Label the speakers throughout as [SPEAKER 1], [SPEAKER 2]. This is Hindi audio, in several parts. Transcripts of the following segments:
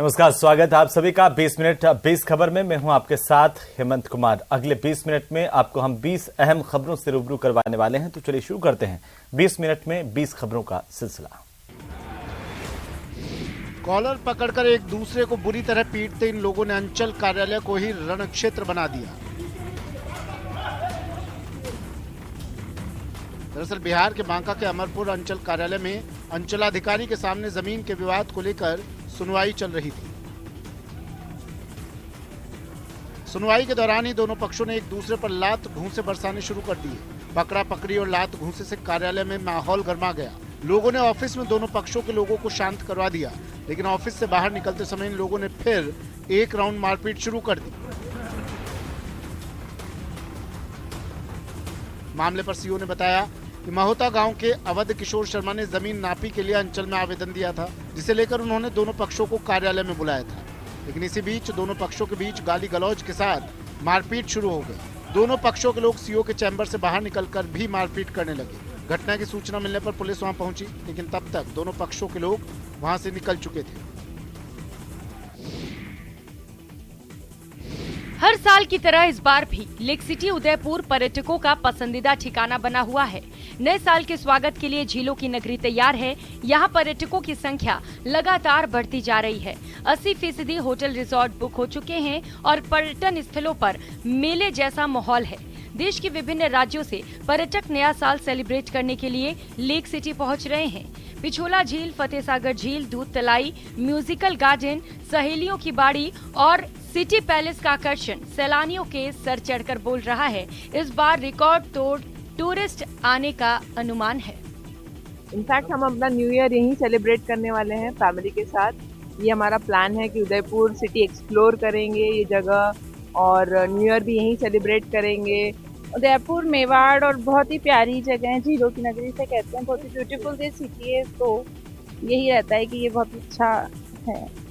[SPEAKER 1] नमस्कार, स्वागत है आप सभी का 20 मिनट 20 खबर में। मैं हूं आपके साथ हेमंत कुमार। अगले 20 मिनट में आपको हम 20 अहम खबरों से रूबरू करवाने वाले हैं। तो चलिए शुरू करते हैं 20 मिनट में 20 खबरों का सिलसिला।
[SPEAKER 2] कॉलर पकड़कर एक दूसरे को बुरी तरह पीटते इन लोगों ने अंचल कार्यालय को ही रणक्षेत्र बना दिया। दरअसल बिहार के बांका के अमरपुर अंचल कार्यालय में अंचलाधिकारी के सामने जमीन के विवाद को लेकर सुनवाई चल रही थी। सुनवाई के दौरान ही दोनों पक्षों ने एक दूसरे पर लात घूंसे बरसाने शुरू कर दिए। पकड़ा पकड़ी और लात घूंसे से कार्यालय में माहौल गर्मा गया। लोगों ने ऑफिस में दोनों पक्षों के लोगों को शांत करवा दिया, लेकिन ऑफिस से बाहर निकलते समय इन लोगों ने फिर एक राउंड मारपीट शुरू कर दी। मामले पर सीओ ने बताया कि महोता गांव के अवध किशोर शर्मा ने जमीन नापी के लिए अंचल में आवेदन दिया था, जिसे लेकर उन्होंने दोनों पक्षों को कार्यालय में बुलाया था। लेकिन इसी बीच दोनों पक्षों के बीच गाली गलौज के साथ मारपीट शुरू हो गई। दोनों पक्षों के लोग सीओ के चैम्बर से बाहर निकलकर भी मारपीट करने लगे। घटना की सूचना मिलने पर पुलिस वहां पहुंची, लेकिन तब तक दोनों पक्षों के लोग वहां से निकल चुके थे।
[SPEAKER 3] हर साल की तरह इस बार भी लेक सिटी उदयपुर पर्यटकों का पसंदीदा ठिकाना बना हुआ है। नए साल के स्वागत के लिए झीलों की नगरी तैयार है। यहाँ पर्यटकों की संख्या लगातार बढ़ती जा रही है। 80% होटल रिजॉर्ट बुक हो चुके हैं और पर्यटन स्थलों पर मेले जैसा माहौल है। देश के विभिन्न राज्यों से पर्यटक नया साल सेलिब्रेट करने के लिए लेक सिटी पहुँच रहे हैं। पिछोला झील, फतेह सागर झील, दूध तलाई, म्यूजिकल गार्डन, सहेलियों की बाड़ी और सिटी पैलेस का आकर्षण सैलानियों के सर चढ़कर बोल रहा है। इस बार रिकॉर्ड तोड़ टूरिस्ट आने का अनुमान है।
[SPEAKER 4] इनफैक्ट हम अपना न्यू ईयर यहीं सेलिब्रेट करने वाले हैं फैमिली के साथ। ये हमारा प्लान है कि उदयपुर सिटी एक्सप्लोर करेंगे ये जगह, और न्यू ईयर भी यहीं सेलिब्रेट करेंगे। उदयपुर मेवाड़ और बहुत ही प्यारी जगह है, झीलों की नगरी से कहते हैं, बहुत ही ब्यूटीफुल ये सिटी है। तो यही रहता है कि ये बहुत अच्छा है।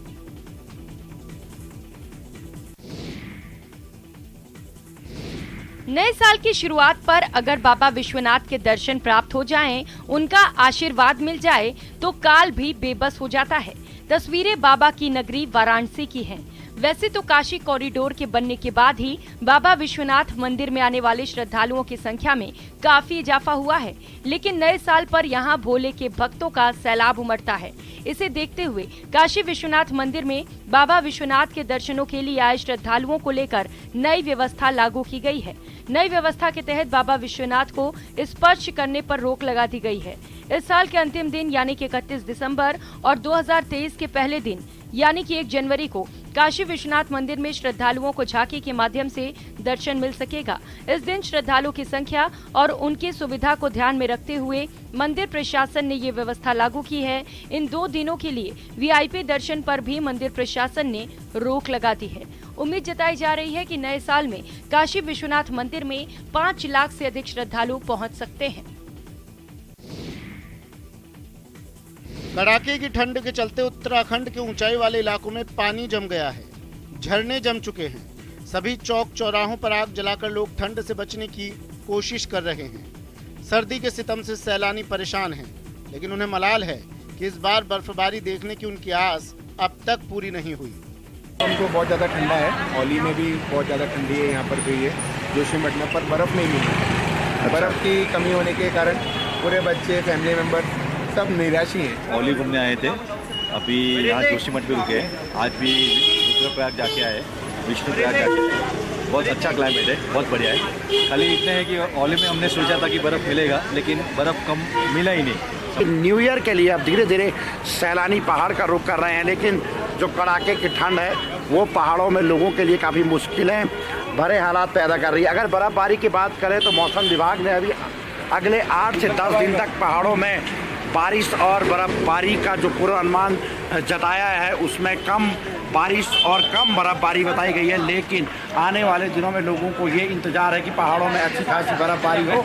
[SPEAKER 3] नए साल की शुरुआत पर अगर बाबा विश्वनाथ के दर्शन प्राप्त हो जाएं, उनका आशीर्वाद मिल जाए तो काल भी बेबस हो जाता है। तस्वीरें बाबा की नगरी वाराणसी की हैं। वैसे तो काशी कॉरिडोर के बनने के बाद ही बाबा विश्वनाथ मंदिर में आने वाले श्रद्धालुओं की संख्या में काफी इजाफा हुआ है, लेकिन नए साल पर यहां भोले के भक्तों का सैलाब उमड़ता है। इसे देखते हुए काशी विश्वनाथ मंदिर में बाबा विश्वनाथ के दर्शनों के लिए आए श्रद्धालुओं को लेकर नई व्यवस्था लागू की गई है। नई व्यवस्था के तहत बाबा विश्वनाथ को स्पर्श करने पर रोक लगा दी गई है। इस साल के अंतिम दिन यानी कि 31 दिसंबर और 2023 के पहले दिन यानी कि 1 जनवरी को काशी विश्वनाथ मंदिर में श्रद्धालुओं को झांकी के माध्यम से दर्शन मिल सकेगा। इस दिन श्रद्धालुओं की संख्या और उनकी सुविधा को ध्यान में रखते हुए मंदिर प्रशासन ने ये व्यवस्था लागू की है। इन 2 दिनों के लिए वीआईपी दर्शन पर भी मंदिर प्रशासन ने रोक लगा दी है। उम्मीद जताई जा रही है कि नए साल में काशी विश्वनाथ मंदिर में 5 लाख से अधिक श्रद्धालु पहुंच सकते हैं।
[SPEAKER 2] कड़ाके की ठंड के चलते उत्तराखंड के ऊंचाई वाले इलाकों में पानी जम गया है। झरने जम चुके हैं। सभी चौक चौराहों पर आग जलाकर लोग ठंड से बचने की कोशिश कर रहे हैं। सर्दी के सितम से सैलानी परेशान हैं, लेकिन उन्हें मलाल है कि इस बार बर्फबारी देखने की उनकी आस अब तक पूरी नहीं हुई।
[SPEAKER 5] हमको बहुत ज़्यादा ठंडा है। औली में भी बहुत ज़्यादा ठंडी है, यहाँ पर भी है जोशीमठ में, पर बर्फ़ नहीं मिली। बर्फ़ की कमी होने के कारण पूरे बच्चे, फैमिली मेम्बर सब निराशी हैं।
[SPEAKER 6] औली घूमने आए थे, अभी यहाँ जोशीमठ भी रुके हैं। आज भी रुद्रप्रयाग जाके आए, विष्णुप्रयाग जाके आए। बहुत अच्छा क्लाइमेट है, बहुत बढ़िया है। खाली इतना है कि औली में हमने सोचा था कि बर्फ़ मिलेगा, लेकिन बर्फ़ कम मिला ही नहीं।
[SPEAKER 7] न्यू ईयर के लिए अब धीरे धीरे सैलानी पहाड़ का रुख कर रहे हैं, लेकिन जो कड़ाके की ठंड है वो पहाड़ों में लोगों के लिए काफ़ी मुश्किलें भरे हालात पैदा कर रही है। अगर बर्फ़बारी की बात करें तो मौसम विभाग ने अभी अगले 8 से 10 दिन तक पहाड़ों में बारिश और बर्फबारी का जो पूर्वानुमान जताया है उसमें कम बारिश और कम बर्फबारी बताई गई है, लेकिन आने वाले दिनों में लोगों को ये इंतजार है कि पहाड़ों में अच्छी खासी बर्फबारी हो।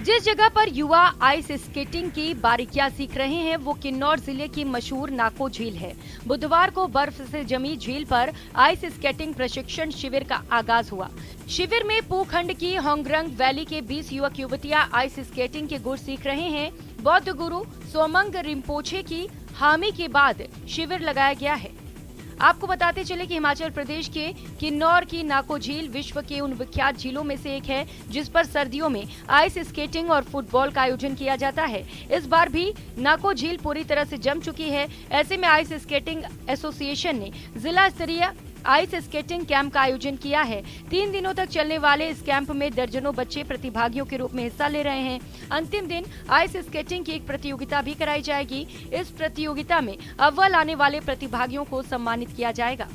[SPEAKER 3] जिस जगह पर युवा आइस स्केटिंग की बारीकियां सीख रहे हैं वो किन्नौर जिले की मशहूर नाको झील है। बुधवार को बर्फ से जमी झील पर आइस स्केटिंग प्रशिक्षण शिविर का आगाज हुआ। शिविर में पूखंड की होंगरंग वैली के 20 युवक युवतियां आइस स्केटिंग के गुर सीख रहे हैं। बौद्ध गुरु सोमंग रिम्पोछे की हामी के बाद शिविर लगाया गया है। आपको बताते चले कि हिमाचल प्रदेश के किन्नौर की नाको झील विश्व के उन विख्यात झीलों में से एक है जिस पर सर्दियों में आइस स्केटिंग और फुटबॉल का आयोजन किया जाता है। इस बार भी नाको झील पूरी तरह से जम चुकी है। ऐसे में आइस स्केटिंग एसोसिएशन ने जिला स्तरीय आइस स्केटिंग कैंप का आयोजन किया है। 3 दिनों तक चलने वाले इस कैंप में दर्जनों बच्चे प्रतिभागियों के रूप में हिस्सा ले रहे हैं। अंतिम दिन आइस स्केटिंग की एक प्रतियोगिता भी कराई जाएगी। इस प्रतियोगिता में अव्वल आने वाले प्रतिभागियों को सम्मानित किया जाएगा।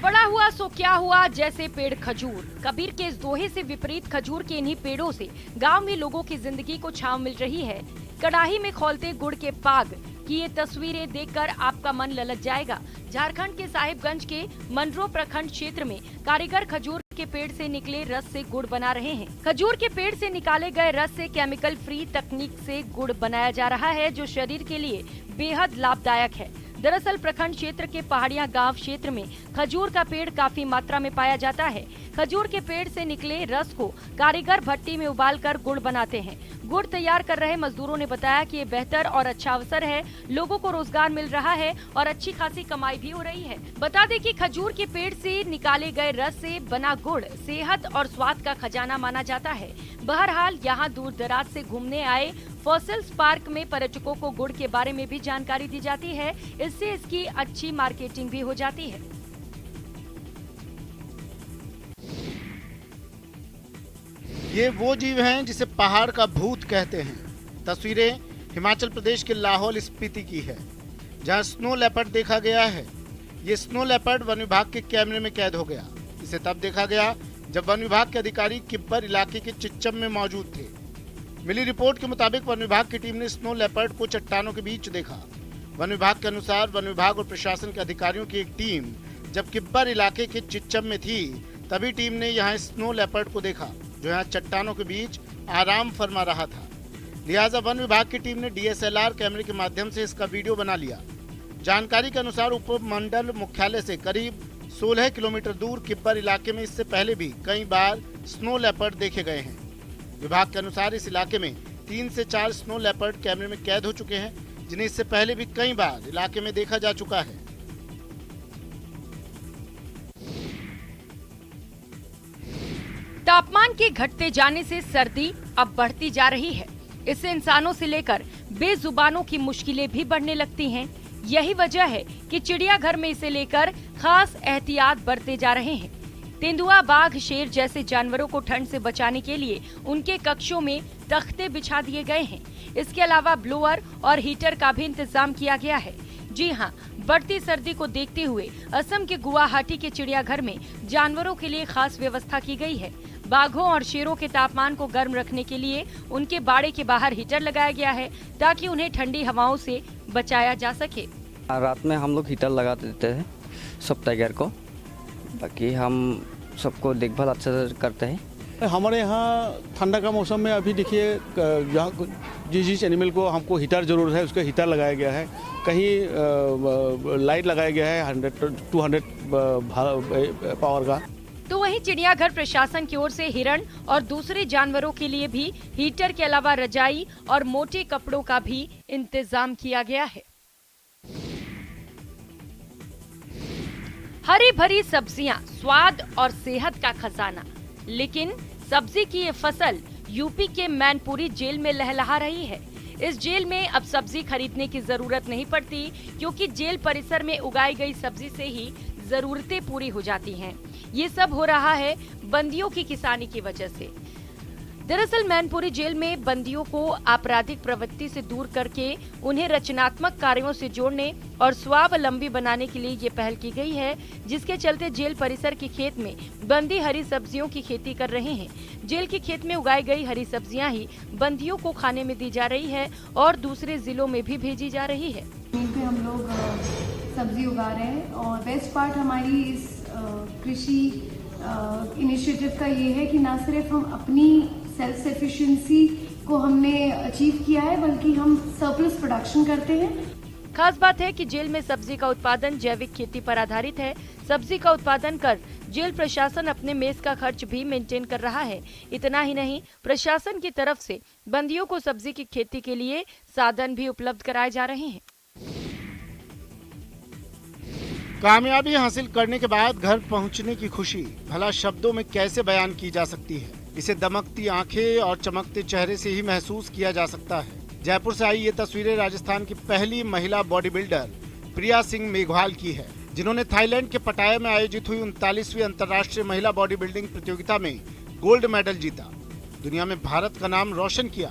[SPEAKER 3] बड़ा हुआ सो क्या हुआ जैसे पेड़ खजूर। कबीर के इस दोहे से विपरीत खजूर के इन्हीं पेड़ों से गांव में लोगों की जिंदगी को छांव मिल रही है। कड़ाही में खौलते गुड़ के पाग की ये तस्वीरें देखकर आपका मन ललच जाएगा। झारखंड के साहिबगंज के मनरो प्रखंड क्षेत्र में कारीगर खजूर के पेड़ से निकले रस से गुड़ बना रहे हैं। खजूर के पेड़ से निकाले गए रस से केमिकल फ्री तकनीक से गुड़ बनाया जा रहा है जो शरीर के लिए बेहद लाभदायक है। दरअसल प्रखंड क्षेत्र के पहाड़िया गांव क्षेत्र में खजूर का पेड़ काफी मात्रा में पाया जाता है। खजूर के पेड़ से निकले रस को कारीगर भट्टी में उबालकर गुड़ बनाते हैं। गुड़ तैयार कर रहे मजदूरों ने बताया कि ये बेहतर और अच्छा अवसर है। लोगों को रोजगार मिल रहा है और अच्छी खासी कमाई भी हो रही है। बता दें कि खजूर के पेड़ से निकाले गए रस से बना गुड़ सेहत और स्वाद का खजाना माना जाता है। बहरहाल यहाँ दूर दराज से घूमने आए फॉसिल्स पार्क में पर्यटकों को गुड़ के बारे में भी जानकारी दी जाती है। इससे इसकी अच्छी मार्केटिंग भी हो जाती है।
[SPEAKER 2] ये वो जीव हैं जिसे पहाड़ का भूत कहते हैं। तस्वीरें हिमाचल प्रदेश के लाहौल स्पीति की है जहां स्नो लेपर्ड देखा गया है। ये स्नो लेपर्ड वन विभाग के कैमरे में कैद हो गया। इसे तब देखा गया जब वन विभाग के अधिकारी किब्बर इलाके के चिच्चम में मौजूद थे। मिली रिपोर्ट के मुताबिक वन विभाग की टीम ने स्नो लेपर्ड को चट्टानों के बीच देखा। वन विभाग के अनुसार वन विभाग और प्रशासन के अधिकारियों की एक टीम जब किब्बर इलाके के चिच्चम में थी तभी टीम ने यहाँ स्नो लेपर्ड को देखा जो यहाँ चट्टानों के बीच आराम फरमा रहा था। लिहाजा वन विभाग की टीम ने DSLR कैमरे के माध्यम से इसका वीडियो बना लिया। जानकारी के अनुसार उपमंडल मुख्यालय से करीब 16 किलोमीटर दूर किब्बर इलाके में इससे पहले भी कई बार स्नो लेपर्ड देखे गए हैं। विभाग के अनुसार इस इलाके में 3 से 4 स्नो लेपर्ड कैमरे में कैद हो चुके हैं जिन्हें इससे पहले भी कई बार इलाके में देखा जा चुका है।
[SPEAKER 3] तापमान के घटते जाने से सर्दी अब बढ़ती जा रही है। इससे इंसानों से लेकर बेजुबानों की मुश्किलें भी बढ़ने लगती हैं। यही वजह है कि चिड़ियाघर में इसे लेकर खास एहतियात बरते जा रहे हैं। तेंदुआ, बाघ, शेर जैसे जानवरों को ठंड से बचाने के लिए उनके कक्षों में तख्ते बिछा दिए गए हैं। इसके अलावा ब्लोअर और हीटर का भी इंतजाम किया गया है। जी हां, बढ़ती सर्दी को देखते हुए असम के गुवाहाटी के चिड़ियाघर में जानवरों के लिए खास व्यवस्था की गई है। बाघों और शेरों के तापमान को गर्म रखने के लिए उनके बाड़े के बाहर हीटर लगाया गया है ताकि उन्हें ठंडी हवाओं से बचाया जा सके।
[SPEAKER 8] रात में हम लोग हीटर लगा देते हैं सब टाइगर को, बाकी हम सबको देखभाल अच्छे से करते हैं।
[SPEAKER 9] हमारे यहाँ ठंडा का मौसम में अभी देखिए जिस एनिमल को हमको हीटर ज़रूरत है उसका हीटर लगाया गया है। कहीं लाइट लगाया गया है 100-200 पावर का।
[SPEAKER 3] तो वहीं चिड़ियाघर प्रशासन की ओर से हिरण और दूसरे जानवरों के लिए भी हीटर के अलावा रजाई और मोटे कपड़ों का भी इंतजाम किया गया है। हरी भरी सब्जियां, स्वाद और सेहत का खजाना, लेकिन सब्जी की ये फसल यूपी के मैनपुरी जेल में लहलहा रही है। इस जेल में अब सब्जी खरीदने की जरूरत नहीं पड़ती क्योंकि जेल परिसर में उगाई गई सब्जी से ही जरूरतें पूरी हो जाती हैं। ये सब हो रहा है बंदियों की किसानी की वजह से। दरअसल मैनपुरी जेल में बंदियों को आपराधिक प्रवृत्ति से दूर करके उन्हें रचनात्मक कार्यों से जोड़ने और स्वावलंबी बनाने के लिए ये पहल की गई है, जिसके चलते जेल परिसर के खेत में बंदी हरी सब्जियों की खेती कर रहे हैं। जेल के खेत में उगाई गई हरी सब्जियां ही बंदियों को खाने में दी जा रही है और दूसरे जिलों में भी भेजी जा रही है।
[SPEAKER 10] हम लोग सब्जी उगा रहे हैं और बेस्ट पार्ट हमारी इस कृषि इनिशिएटिव का ये है कि न सिर्फ हम अपनी सेल्फ सफिशिएंसी को हमने अचीव किया है बल्कि हम सरप्लस प्रोडक्शन करते हैं।
[SPEAKER 3] खास बात है कि जेल में सब्जी का उत्पादन जैविक खेती पर आधारित है। सब्जी का उत्पादन कर जेल प्रशासन अपने मेस का खर्च भी मेंटेन कर रहा है। इतना ही नहीं, प्रशासन की तरफ से बंदियों को सब्जी की खेती के लिए साधन भी उपलब्ध कराए जा रहे हैं।
[SPEAKER 2] कामयाबी हासिल करने के बाद घर पहुंचने की खुशी भला शब्दों में कैसे बयान की जा सकती है। इसे दमकती आंखें और चमकते चेहरे से ही महसूस किया जा सकता है। जयपुर से आई ये तस्वीरें राजस्थान की पहली महिला बॉडी बिल्डर प्रिया सिंह मेघवाल की है, जिन्होंने थाईलैंड के पटाया में आयोजित हुई 39वीं अंतर्राष्ट्रीय महिला बॉडी बिल्डिंग प्रतियोगिता में गोल्ड मेडल जीता, दुनिया में भारत का नाम रोशन किया।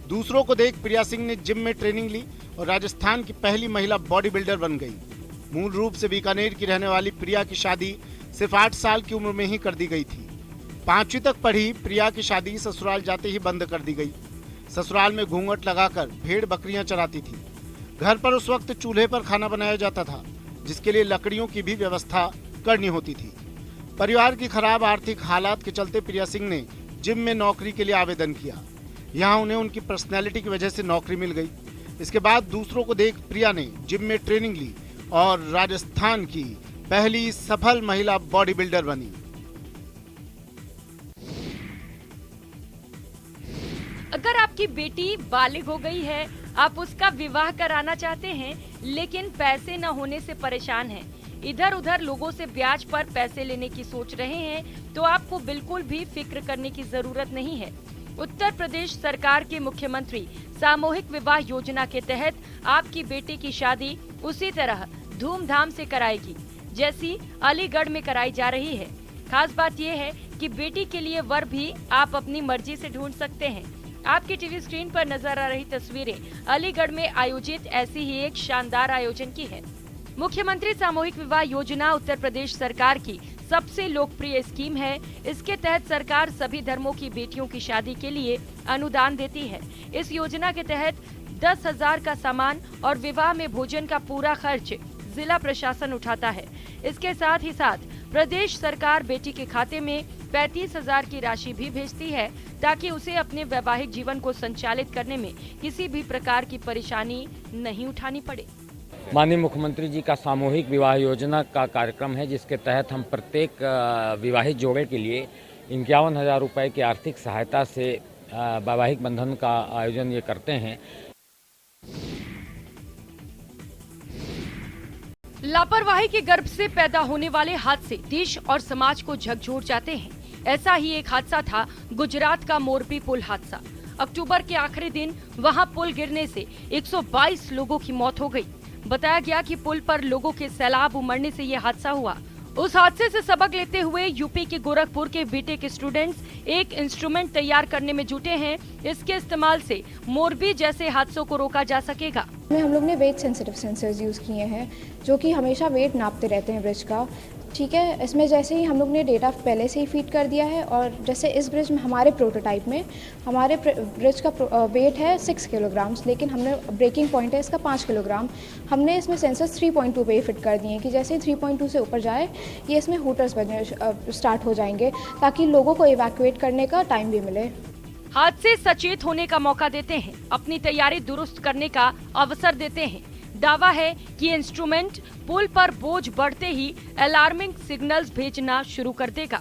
[SPEAKER 2] दूसरों को देख प्रिया सिंह ने जिम में ट्रेनिंग ली और राजस्थान की पहली महिला बॉडी बिल्डर बन गई। मूल रूप से बीकानेर की रहने वाली प्रिया की शादी सिर्फ 8 साल की उम्र में ही कर दी गई थी। 5वीं तक पढ़ी प्रिया की शादी ससुराल जाते ही बंद कर दी गई। ससुराल में घूंघट लगाकर भेड़ बकरियां चराती थी। घर पर उस वक्त चूल्हे पर खाना बनाया जाता था, जिसके लिए लकड़ियों की भी व्यवस्था करनी होती थी। परिवार की खराब आर्थिक हालात के चलते प्रिया सिंह ने जिम में नौकरी के लिए आवेदन किया। यहाँ उन्हें उनकी पर्सनैलिटी की वजह से नौकरी मिल गई। इसके बाद दूसरों को देख प्रिया ने जिम में ट्रेनिंग ली और राजस्थान की पहली सफल महिला बॉडी बिल्डर बनी।
[SPEAKER 3] अगर आपकी बेटी बालिग हो गई है, आप उसका विवाह कराना चाहते हैं लेकिन पैसे न होने से परेशान हैं, इधर उधर लोगों से ब्याज पर पैसे लेने की सोच रहे हैं, तो आपको बिल्कुल भी फिक्र करने की जरूरत नहीं है। उत्तर प्रदेश सरकार के मुख्यमंत्री सामूहिक विवाह योजना के तहत आपकी बेटी की शादी उसी तरह धूमधाम से कराएगी जैसी अलीगढ़ में कराई जा रही है। खास बात यह है कि बेटी के लिए वर भी आप अपनी मर्जी से ढूंढ सकते हैं। आपकी टीवी स्क्रीन पर नजर आ रही तस्वीरें अलीगढ़ में आयोजित ऐसी ही एक शानदार आयोजन की है। मुख्यमंत्री सामूहिक विवाह योजना उत्तर प्रदेश सरकार की सबसे लोकप्रिय स्कीम है। इसके तहत सरकार सभी धर्मों की बेटियों की शादी के लिए अनुदान देती है। इस योजना के तहत 10,000 का सामान और विवाह में भोजन का पूरा खर्च जिला प्रशासन उठाता है। इसके साथ ही साथ प्रदेश सरकार बेटी के खाते में 35,000 की राशि भी भेजती है, ताकि उसे अपने वैवाहिक जीवन को संचालित करने में किसी भी प्रकार की परेशानी नहीं उठानी पड़े।
[SPEAKER 11] माननीय मुख्यमंत्री जी का सामूहिक विवाह योजना का कार्यक्रम है, जिसके तहत हम प्रत्येक विवाहित जोड़े के लिए 51,000 रुपए की आर्थिक सहायता से वैवाहिक बंधन का आयोजन ये करते हैं।
[SPEAKER 3] लापरवाही के गर्भ से पैदा होने वाले हादसे देश और समाज को झकझोर जाते हैं। ऐसा ही एक हादसा था गुजरात का मोरबी पुल हादसा। अक्टूबर के आखिरी दिन वहां पुल गिरने से 122 लोगों की मौत हो गई। बताया गया कि पुल पर लोगों के सैलाब उमड़ने से ये हादसा हुआ। उस हादसे से सबक लेते हुए यूपी के गोरखपुर के बीटेक के स्टूडेंट्स एक इंस्ट्रूमेंट तैयार करने में जुटे हैं। इसके इस्तेमाल से मोरबी जैसे हादसों को रोका जा सकेगा।
[SPEAKER 12] हम लोग ने वेट सेंसिटिव सेंसर्स यूज़ किए हैं, जो कि हमेशा वेट नापते रहते हैं ब्रिज का। ठीक है, इसमें जैसे ही हम लोग ने डेटा पहले से ही फीड कर दिया है, और जैसे इस ब्रिज में हमारे प्रोटोटाइप में हमारे ब्रिज का वेट है 6 किलोग्राम्स, लेकिन हमने ब्रेकिंग पॉइंट है इसका 5 किलोग्राम। हमने इसमें सेंसर्स 3.2 पे ही फिट कर दिए हैं कि जैसे ही 3.2 से ऊपर जाए ये इसमें हुटर्स बजने स्टार्ट हो जाएंगे, ताकि लोगों को इवैक्यूएट करने का टाइम भी मिले।
[SPEAKER 3] हादसे सचेत होने का मौका देते हैं, अपनी तैयारी दुरुस्त करने का अवसर देते हैं। दावा है कि इंस्ट्रूमेंट पुल पर बोझ बढ़ते ही अलार्मिंग सिग्नल्स भेजना शुरू कर देगा।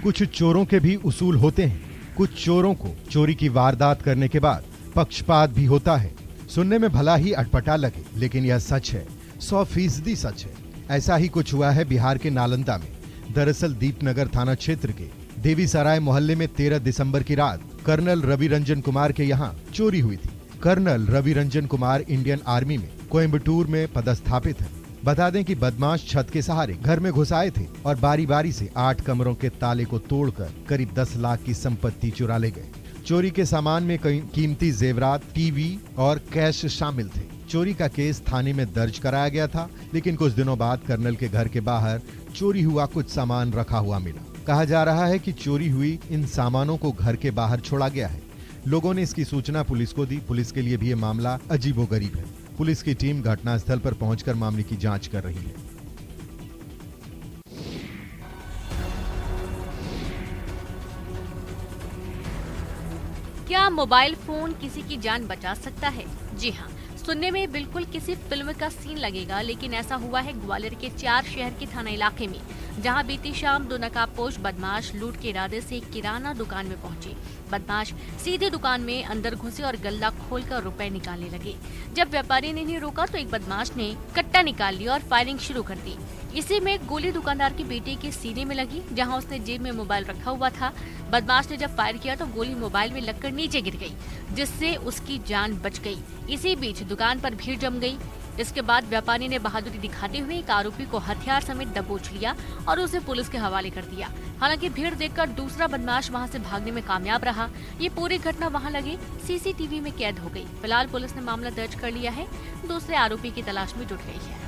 [SPEAKER 13] कुछ चोरों के भी उसूल होते हैं। कुछ चोरों को चोरी की वारदात करने के बाद पक्षपात भी होता है। सुनने में भला ही अटपटा लगे, लेकिन यह सच है, 100% सच है। ऐसा ही कुछ हुआ है बिहार के नालंदा में। दरअसल दीपनगर थाना क्षेत्र के देवी सराय मोहल्ले में 13 दिसंबर की रात कर्नल रवि रंजन कुमार के यहाँ चोरी हुई थी। Colonel Ravi Ranjan Kumar Indian army में कोयम्बटूर में पदस्थापित है। बता दें कि बदमाश छत के सहारे घर में घुस आए थे और बारी बारी से 8 कमरों के ताले को तोड़कर करीब 10 लाख की संपत्ति चुरा ले गए। चोरी के सामान में कई कीमती जेवरात, टीवी और कैश शामिल थे। चोरी का केस थाने में दर्ज कराया गया था, लेकिन कुछ दिनों बाद कर्नल के घर के बाहर चोरी हुआ कुछ सामान रखा हुआ मिला। कहा जा रहा है कि चोरी हुई इन सामानों को घर के बाहर छोड़ा गया है। लोगों ने इसकी सूचना पुलिस को दी। पुलिस के लिए भी ये मामला अजीबोगरीब है। पुलिस की टीम घटनास्थल पर पहुंचकर मामले की जांच कर रही है।
[SPEAKER 14] क्या मोबाइल फोन किसी की जान बचा सकता है? जी हाँ, सुनने में बिल्कुल किसी फिल्म का सीन लगेगा, लेकिन ऐसा हुआ है ग्वालियर के 4 शहर के थाना इलाके में, जहां बीती शाम 2 नकाबपोश बदमाश लूट के इरादे से एक किराना दुकान में पहुंचे। बदमाश सीधे दुकान में अंदर घुसे और गल्ला खोलकर रुपए निकालने लगे। जब व्यापारी ने नहीं रोका तो एक बदमाश ने कट्टा निकाल लिया और फायरिंग शुरू कर दी। इसी में गोली दुकानदार के बेटे के सीने में लगी, जहां उसने जेब में मोबाइल रखा हुआ था। बदमाश ने जब फायर किया तो गोली मोबाइल में लगकर नीचे गिर गई, जिससे उसकी जान बच गई। इसी बीच दुकान पर भीड़ जम गई। इसके बाद व्यापारी ने बहादुरी दिखाते हुए एक आरोपी को हथियार समेत दबोच लिया और उसे पुलिस के हवाले कर दिया। हालांकि भीड़ देखकर दूसरा बदमाश वहां से भागने में कामयाब रहा। ये पूरी घटना वहां लगे सीसीटीवी में कैद हो गई। फिलहाल पुलिस ने मामला दर्ज कर लिया है, दूसरे आरोपी की तलाश में जुट गई है।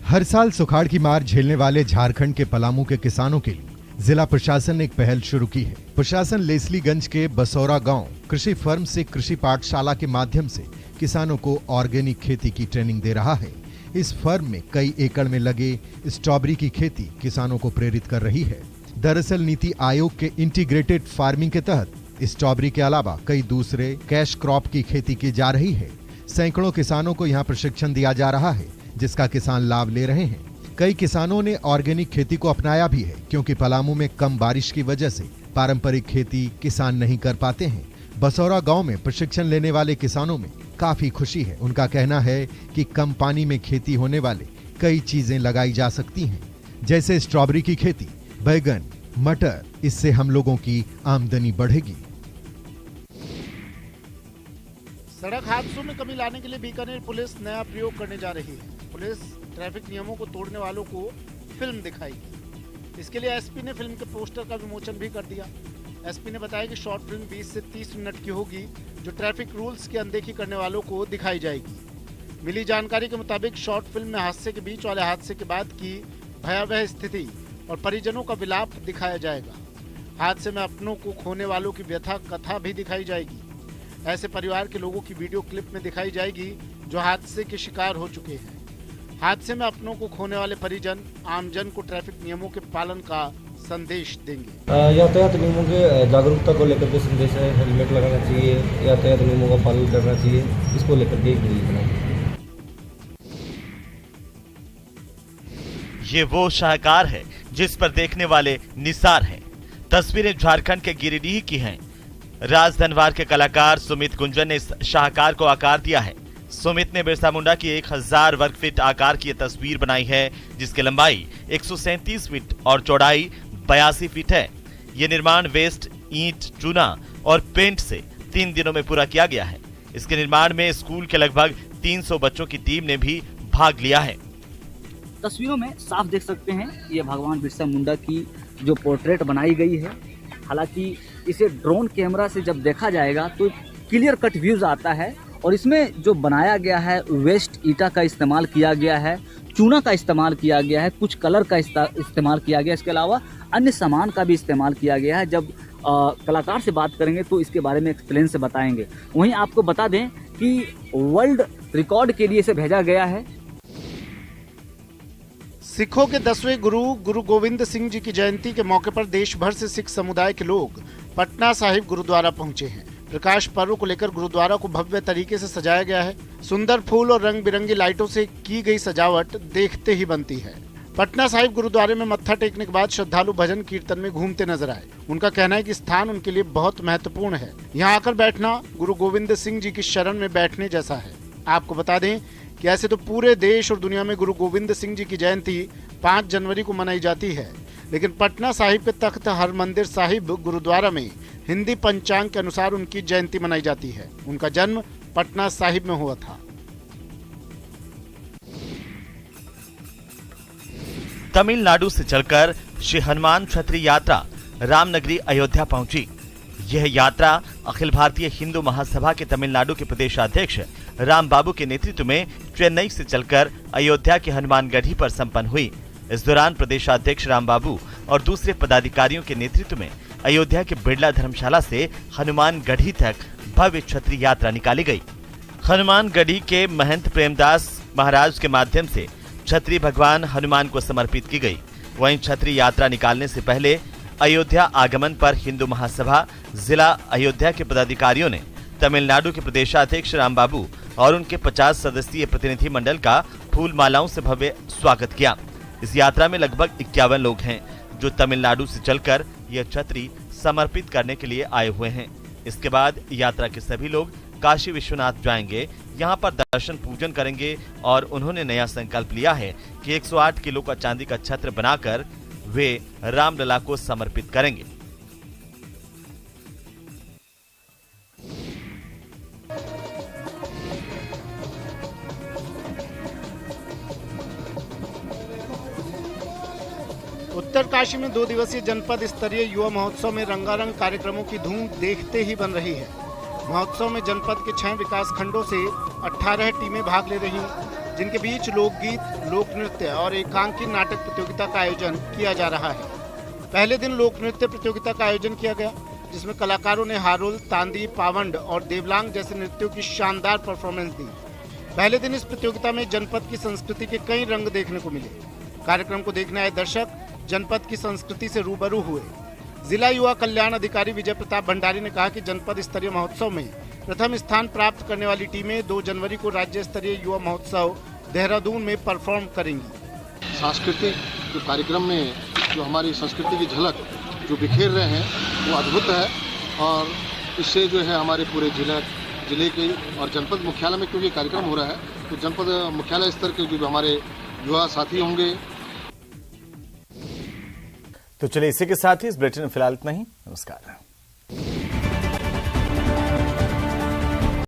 [SPEAKER 13] हर साल सुखाड़ की मार झेलने वाले झारखंड के पलामू के किसानों के लिए जिला प्रशासन ने एक पहल शुरू की है। प्रशासन लेसलीगंज के बसौरा गांव कृषि फर्म से कृषि पाठशाला के माध्यम से किसानों को ऑर्गेनिक खेती की ट्रेनिंग दे रहा है। इस फर्म में कई एकड़ में लगे स्ट्रॉबेरी की खेती किसानों को प्रेरित कर रही है। दरअसल नीति आयोग के इंटीग्रेटेड फार्मिंग के तहत स्ट्रॉबेरी के अलावा कई दूसरे कैश क्रॉप की खेती की जा रही है। सैकड़ों किसानों को यहाँ प्रशिक्षण दिया जा रहा है, जिसका किसान लाभ ले रहे हैं। कई किसानों ने ऑर्गेनिक खेती को अपनाया भी है, क्योंकि पलामू में कम बारिश की वजह से पारंपरिक खेती किसान नहीं कर पाते हैं। बसौरा गांव में प्रशिक्षण लेने वाले किसानों में काफी खुशी है। उनका कहना है कि कम पानी में खेती होने वाले कई चीजें लगाई जा सकती हैं, जैसे स्ट्रॉबेरी की खेती, बैगन, मटर। इससे हम लोगों की आमदनी बढ़ेगी।
[SPEAKER 2] सड़क हादसों में कमी लाने के लिए बीकानेर पुलिस नया प्रयोग करने जा रही है। पुलिस ट्रैफिक नियमों को तोड़ने वालों को फिल्म दिखाएगी। इसके लिए एसपी ने फिल्म के पोस्टर का विमोचन भी कर दिया। एसपी ने बताया कि शॉर्ट फिल्म 20 से 30 मिनट की होगी, जो ट्रैफिक रूल्स की अनदेखी करने वालों को दिखाई जाएगी। मिली जानकारी के मुताबिक शॉर्ट फिल्म में हादसे के बीच वाले हादसे के बाद की भयावह स्थिति और परिजनों का विलाप दिखाया जाएगा। हादसे में अपनों को खोने वालों की व्यथा कथा भी दिखाई जाएगी। ऐसे परिवार के लोगों की वीडियो क्लिप में दिखाई जाएगी जो हादसे के शिकार हो चुके हैं। हादसे में अपनों को खोने वाले परिजन आमजन को ट्रैफिक नियमों के पालन का संदेश देंगे।
[SPEAKER 15] यातायात नियमों के जागरूकता को लेकर के संदेश है, हेलमेट लगाना चाहिए, यातायात नियमों का पालन करना चाहिए, इसको लेकर के एक रील बनाएं।
[SPEAKER 1] ये वो शाहकार है जिस पर देखने वाले निसार हैं। तस्वीरें झारखंड के गिरिडीह की हैं। राजधनवार के कलाकार सुमित गुंजन ने इस शाहकार को आकार दिया है। सुमित ने बिरसा मुंडा की 1000 वर्ग फीट आकार की तस्वीर बनाई है, जिसकी लंबाई 137 फीट और चौड़ाई 82 फीट है। ये निर्माण वेस्ट, ईंट, चूना और पेंट से 3 दिनों में पूरा किया गया है। इसके निर्माण में स्कूल के लगभग 300 बच्चों की टीम ने भी भाग लिया है।
[SPEAKER 16] तस्वीरों में साफ देख सकते हैं ये भगवान बिरसा मुंडा की जो पोर्ट्रेट बनाई गई है। हालांकि इसे ड्रोन कैमरा से जब देखा जाएगा तो क्लियर कट व्यूज आता है और इसमें जो बनाया गया है वेस्ट ईटा का इस्तेमाल किया गया है, चूना का इस्तेमाल किया गया है, कुछ कलर का इस्तेमाल किया गया है। इसके अलावा अन्य सामान का भी इस्तेमाल किया गया है। जब कलाकार से बात करेंगे तो इसके बारे में एक्सप्लेन से बताएंगे। वहीं आपको बता दें कि वर्ल्ड रिकॉर्ड के लिए इसे भेजा गया है।
[SPEAKER 2] सिखों के 10वें गुरु गुरु गोविंद सिंह जी की जयंती के मौके पर देश भर से सिख समुदाय के लोग पटना साहिब गुरुद्वारा पहुंचे हैं। प्रकाश पर्व को लेकर गुरुद्वारा को भव्य तरीके से सजाया गया है। सुंदर फूल और रंग बिरंगी लाइटों से की गई सजावट देखते ही बनती है। पटना साहिब गुरुद्वारे में मत्था टेकने के बाद श्रद्धालु भजन कीर्तन में घूमते नजर आए। उनका कहना है कि स्थान उनके लिए बहुत महत्वपूर्ण है। यहाँ आकर बैठना गुरु गोविंद सिंह जी की शरण में बैठने जैसा है। आपको बता दें कि ऐसे तो पूरे देश और दुनिया में गुरु गोविंद सिंह जी की जयंती 5 जनवरी को मनाई जाती है, लेकिन पटना साहिब के तख्त हरमंदिर साहिब गुरुद्वारा में हिंदी पंचांग के अनुसार उनकी जयंती मनाई जाती है। उनका जन्म पटना साहिब में हुआ था।
[SPEAKER 1] तमिलनाडु से चलकर श्री हनुमान छत्री यात्रा रामनगरी अयोध्या पहुंची। यह यात्रा अखिल भारतीय हिंदू महासभा के तमिलनाडु के प्रदेशाध्यक्ष राम बाबू के नेतृत्व में चेन्नई से चलकर अयोध्या के हनुमानगढ़ी पर संपन्न हुई। इस दौरान प्रदेशाध्यक्ष राम बाबू और दूसरे पदाधिकारियों के नेतृत्व में अयोध्या के बिड़ला धर्मशाला से हनुमानगढ़ी तक भव्य छत्री यात्रा निकाली गई। हनुमानगढ़ी के महंत प्रेमदास महाराज के माध्यम से छत्री भगवान हनुमान को समर्पित की गई। वहीं छत्री यात्रा निकालने से पहले अयोध्या आगमन पर हिंदू महासभा जिला अयोध्या के पदाधिकारियों ने तमिलनाडु के प्रदेशाध्यक्ष रामबाबू और उनके 50 सदस्यीय प्रतिनिधि मंडल का फूल मालाओं से भव्य स्वागत किया। इस यात्रा में लगभग 51 लोग हैं जो तमिलनाडु से चलकर यह छतरी समर्पित करने के लिए आए हुए हैं। इसके बाद यात्रा के सभी लोग काशी विश्वनाथ जाएंगे, यहाँ पर दर्शन पूजन करेंगे और उन्होंने नया संकल्प लिया है कि 108 किलो का चांदी का छत्र बनाकर वे रामलला को समर्पित करेंगे।
[SPEAKER 2] उत्तरकाशी में 2 दिवसीय जनपद स्तरीय युवा महोत्सव में रंगारंग कार्यक्रमों की धूम देखते ही बन रही है। महोत्सव में जनपद के 6 विकास खंडों से 18 टीमें भाग ले रही, जिनके बीच लोकगीत, लोक नृत्य और एकांकी नाटक प्रतियोगिता का आयोजन किया जा रहा है। पहले दिन लोक नृत्य प्रतियोगिता का आयोजन किया गया, जिसमें कलाकारों ने हारुल, तांदी, पावंड और देवलांग जैसे नृत्यों की शानदार परफॉर्मेंस दी। पहले दिन इस प्रतियोगिता में जनपद की संस्कृति के कई रंग देखने को मिले। कार्यक्रम को देखने आए दर्शक जनपद की संस्कृति से रूबरू हुए। जिला युवा कल्याण अधिकारी विजय प्रताप भंडारी ने कहा कि जनपद स्तरीय महोत्सव में प्रथम स्थान प्राप्त करने वाली टीमें 2 जनवरी को राज्य स्तरीय युवा महोत्सव देहरादून में परफॉर्म करेंगी।
[SPEAKER 17] सांस्कृतिक जो कार्यक्रम में जो हमारी संस्कृति की झलक जो बिखेर रहे हैं वो अद्भुत है और इससे जो है हमारे पूरे जिले के और जनपद मुख्यालय में क्योंकि कार्यक्रम हो रहा है तो जनपद मुख्यालय स्तर के जो हमारे युवा साथी होंगे।
[SPEAKER 1] तो चलिए इसी के साथ ही इस बुलेटिन में फिलहाल इतना ही। नमस्कार।